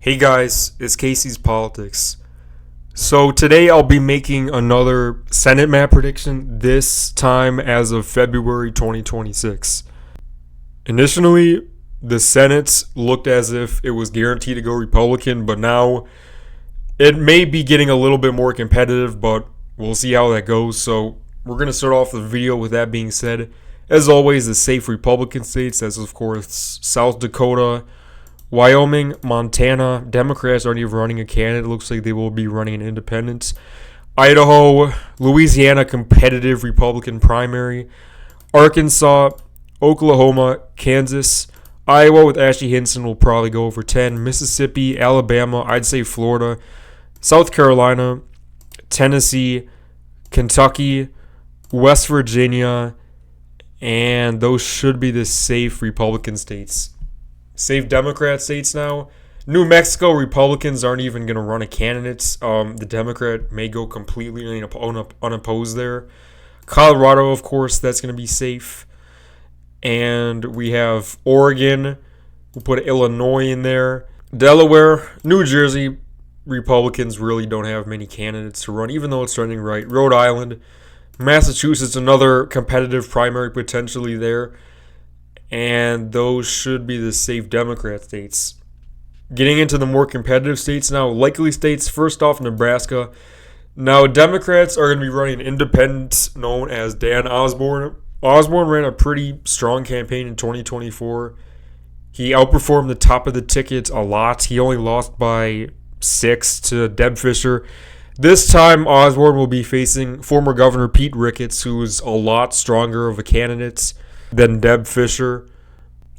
Hey guys, it's Casey's Politics. So today I'll be making another Senate map prediction, this time as of February 2026. Initially, the Senate looked as if it was guaranteed to go Republican, but now it may be getting a little bit more competitive, but we'll see how that goes. So we're going to start off the video with that being said. As always, the safe Republican states, as of course South Dakota, Wyoming, Montana. Democrats aren't even running a candidate. It looks like they will be running an independent. Idaho, Louisiana, competitive Republican primary. Arkansas, Oklahoma, Kansas. Iowa with Ashley Hinson will probably go over 10. Mississippi, Alabama, I'd say Florida. South Carolina, Tennessee, Kentucky, West Virginia, and those should be the safe Republican states. Safe Democrat states now. New Mexico, Republicans aren't even going to run a candidate. The Democrat may go completely unopposed there. Colorado, of course, that's going to be safe. And we have Oregon. We'll put Illinois in there. Delaware, New Jersey, Republicans really don't have many candidates to run, even though it's trending right. Rhode Island, Massachusetts, another competitive primary potentially there. And those should be the safe Democrat states. Getting into the more competitive states now, likely states, first off, Nebraska. Now, Democrats are going to be running an independent known as Dan Osborne. Osborne ran a pretty strong campaign in 2024. He outperformed the top of the ticket a lot. He only lost by 6 to Deb Fischer. This time, Osborne will be facing former Governor Pete Ricketts, who's a lot stronger of a candidate than Deb Fischer.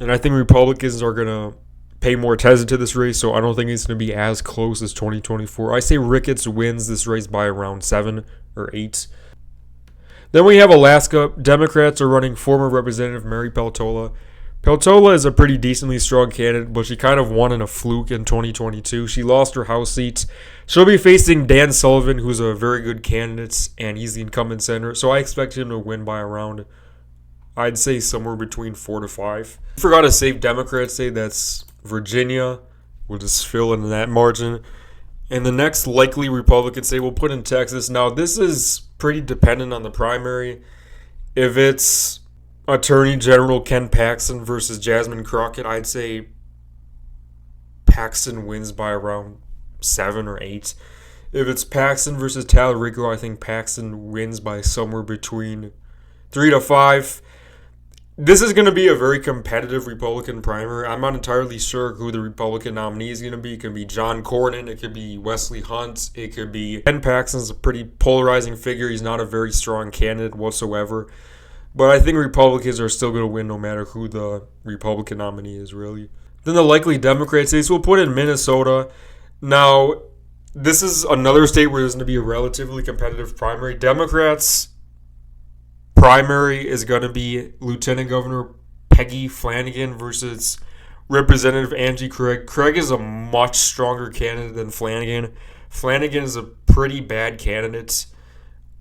And I think Republicans are going to pay more attention to this race, so I don't think it's going to be as close as 2024. I say Ricketts wins this race by around 7 or 8. Then we have Alaska. Democrats are running former Representative Mary Peltola. Peltola is a pretty decently strong candidate, but she kind of won in a fluke in 2022. She lost her House seat. She'll be facing Dan Sullivan, who's a very good candidate, and he's the incumbent senator, so I expect him to win by around, I'd say, somewhere between 4 to 5. I forgot a safe Democrat state, that's Virginia. We'll just fill in that margin. And the next likely Republican state we'll put in Texas. Now, this is pretty dependent on the primary. If it's Attorney General Ken Paxton versus Jasmine Crockett, I'd say Paxton wins by around 7 or 8. If it's Paxton versus Talarico, I think Paxton wins by somewhere between 3 to 5. This is going to be a very competitive Republican primary. I'm not entirely sure who the Republican nominee is going to be. It could be John Cornyn. It could be Wesley Hunt. It could be Ken Paxton's a pretty polarizing figure. He's not a very strong candidate whatsoever. But I think Republicans are still going to win no matter who the Republican nominee is, really. Then the likely Democrat states, we'll put in Minnesota. Now, this is another state where there's going to be a relatively competitive primary. Democrats' primary is going to be Lieutenant Governor Peggy Flanagan versus Representative Angie Craig. Craig is a much stronger candidate than Flanagan. Flanagan is a pretty bad candidate.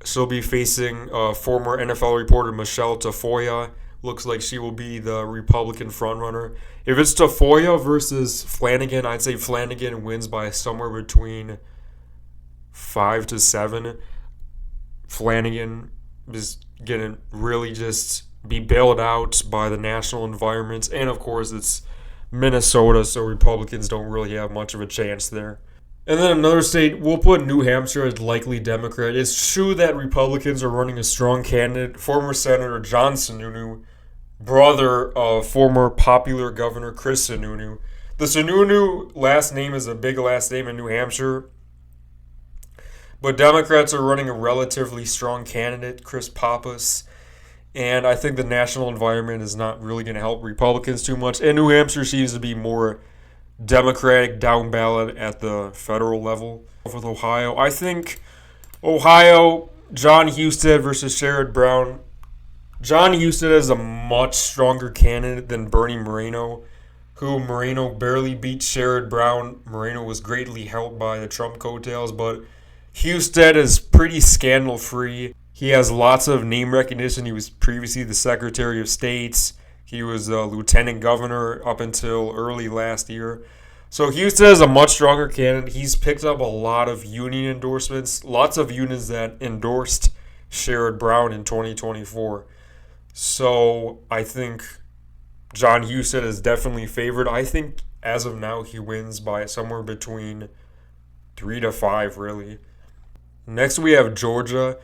She'll be facing former NFL reporter Michelle Tafoya. Looks like she will be the Republican frontrunner. If it's Tafoya versus Flanagan, I'd say Flanagan wins by somewhere between 5 to 7. Flanagan is going to really just be bailed out by the national environment. And, of course, it's Minnesota, so Republicans don't really have much of a chance there. And then another state, we'll put New Hampshire as likely Democrat. It's true that Republicans are running a strong candidate. Former Senator John Sununu, brother of former popular Governor Chris Sununu. The Sununu last name is a big last name in New Hampshire. But Democrats are running a relatively strong candidate, Chris Pappas. And I think the national environment is not really going to help Republicans too much. And New Hampshire seems to be more Democratic down ballot at the federal level. With Ohio, I think Ohio, John Husted versus Sherrod Brown. John Husted is a much stronger candidate than Bernie Moreno, who Moreno barely beat Sherrod Brown. Moreno was greatly helped by the Trump coattails, but Husted is pretty scandal-free. He has lots of name recognition. He was previously the Secretary of State. He was a lieutenant governor up until early last year. So Houston is a much stronger candidate. He's picked up a lot of union endorsements, lots of unions that endorsed Sherrod Brown in 2024. So I think John Houston is definitely favored. I think as of now he wins by somewhere between 3 to 5, really. Next we have Georgia.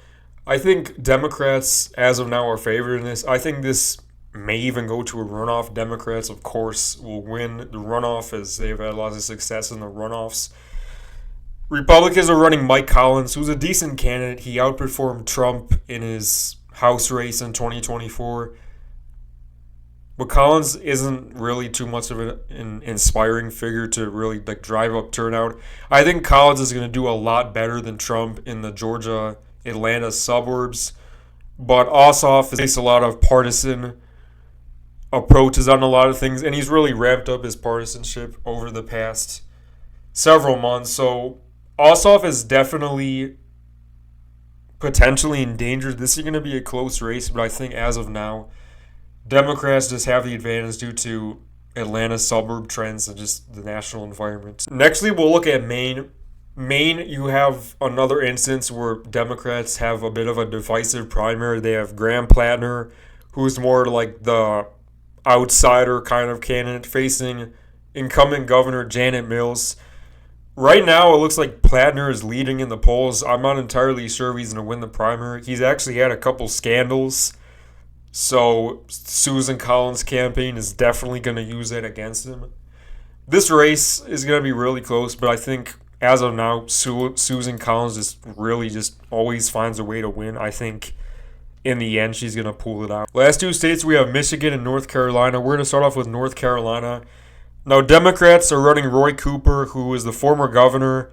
I think Democrats as of now are favored in this. I think this may even go to a runoff. Democrats, of course, will win the runoff as they've had a lot of success in the runoffs. Republicans are running Mike Collins, who's a decent candidate. He outperformed Trump in his House race in 2024. But Collins isn't really too much of an inspiring figure to really like drive up turnout. I think Collins is going to do a lot better than Trump in the Georgia, Atlanta suburbs. But Ossoff has faced a lot of partisan approaches on a lot of things, and he's really ramped up his partisanship over the past several months. So Ossoff is definitely potentially endangered. This is going to be a close race, but I think as of now, Democrats just have the advantage due to Atlanta suburb trends and just the national environment. Nextly, we'll look at Maine. Maine, you have another instance where Democrats have a bit of a divisive primary. They have Graham Plattner, who's more like the outsider kind of candidate, facing incumbent Governor Janet Mills. Right now, it looks like Plattner is leading in the polls. I'm not entirely sure if he's going to win the primary. He's actually had a couple scandals. So Susan Collins' campaign is definitely going to use that against him. This race is going to be really close, but I think as of now, Susan Collins just always finds a way to win. I think in the end, she's going to pull it out. Last two states, we have Michigan and North Carolina. We're going to start off with North Carolina. Now, Democrats are running Roy Cooper, who is the former governor.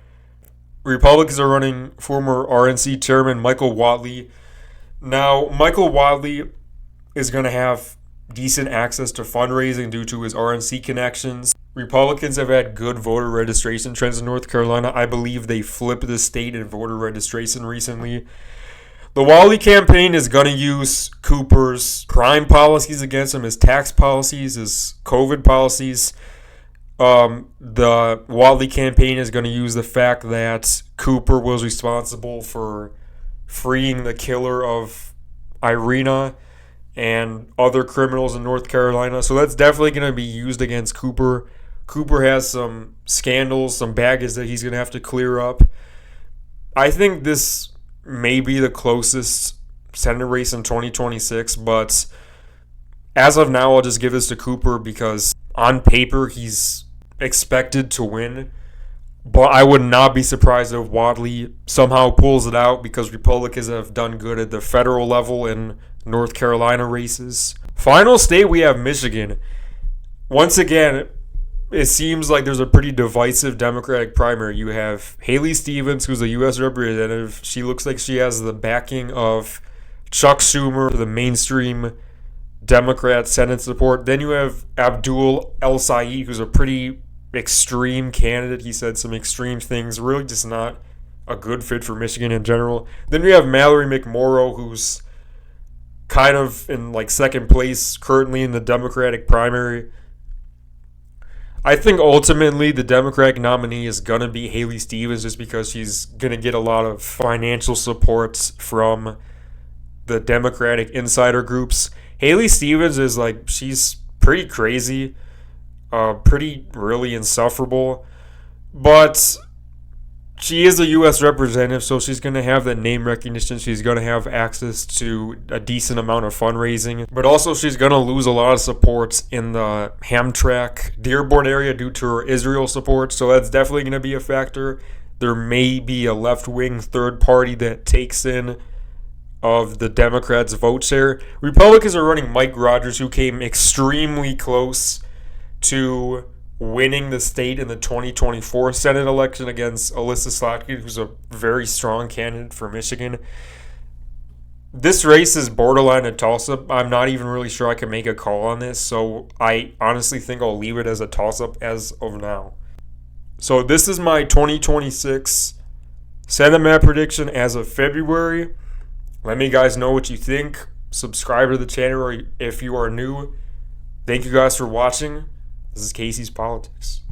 Republicans are running former RNC chairman Michael Whatley. Now, Michael Whatley is going to have decent access to fundraising due to his RNC connections. Republicans have had good voter registration trends in North Carolina. I believe they flipped the state in voter registration recently. The Whatley campaign is going to use Cooper's crime policies against him, his tax policies, his COVID policies. The Whatley campaign is going to use the fact that Cooper was responsible for freeing the killer of Irina and other criminals in North Carolina. So that's definitely going to be used against Cooper. Cooper has some scandals, some baggage that he's going to have to clear up. I think this may be the closest Senate race in 2026, but as of now, I'll just give this to Cooper because on paper, he's expected to win. But I would not be surprised if Whatley somehow pulls it out because Republicans have done good at the federal level in North Carolina races. Final state, we have Michigan. Once again, it seems like there's a pretty divisive Democratic primary. You have Haley Stevens, who's a U.S. representative. She looks like she has the backing of Chuck Schumer, the mainstream Democrat Senate support. Then you have Abdul El Sayed, who's a pretty extreme candidate. He said some extreme things, really just not a good fit for Michigan in general. Then we have Mallory McMorrow, who's kind of in like second place currently in the Democratic primary. I think ultimately the Democratic nominee is going to be Haley Stevens just because she's going to get a lot of financial support from the Democratic insider groups. Haley Stevens is like, she's pretty crazy, pretty really insufferable, but she is a U.S. representative, so she's going to have that name recognition. She's going to have access to a decent amount of fundraising, but also she's going to lose a lot of support in the Hamtramck, Dearborn area due to her Israel support, so that's definitely going to be a factor. There may be a left-wing third party that takes in of the Democrats' vote share. Republicans are running Mike Rogers, who came extremely close to winning the state in the 2024 Senate election against Alyssa Slotkin, who's a very strong candidate for Michigan. This race is borderline a toss-up. I'm not even really sure I can make a call on this, so I honestly think I'll leave it as a toss-up as of now. So this is my 2026 Senate map prediction as of February. Let me guys know what you think. Subscribe to the channel if you are new. Thank you guys for watching. This is Casey's Politics.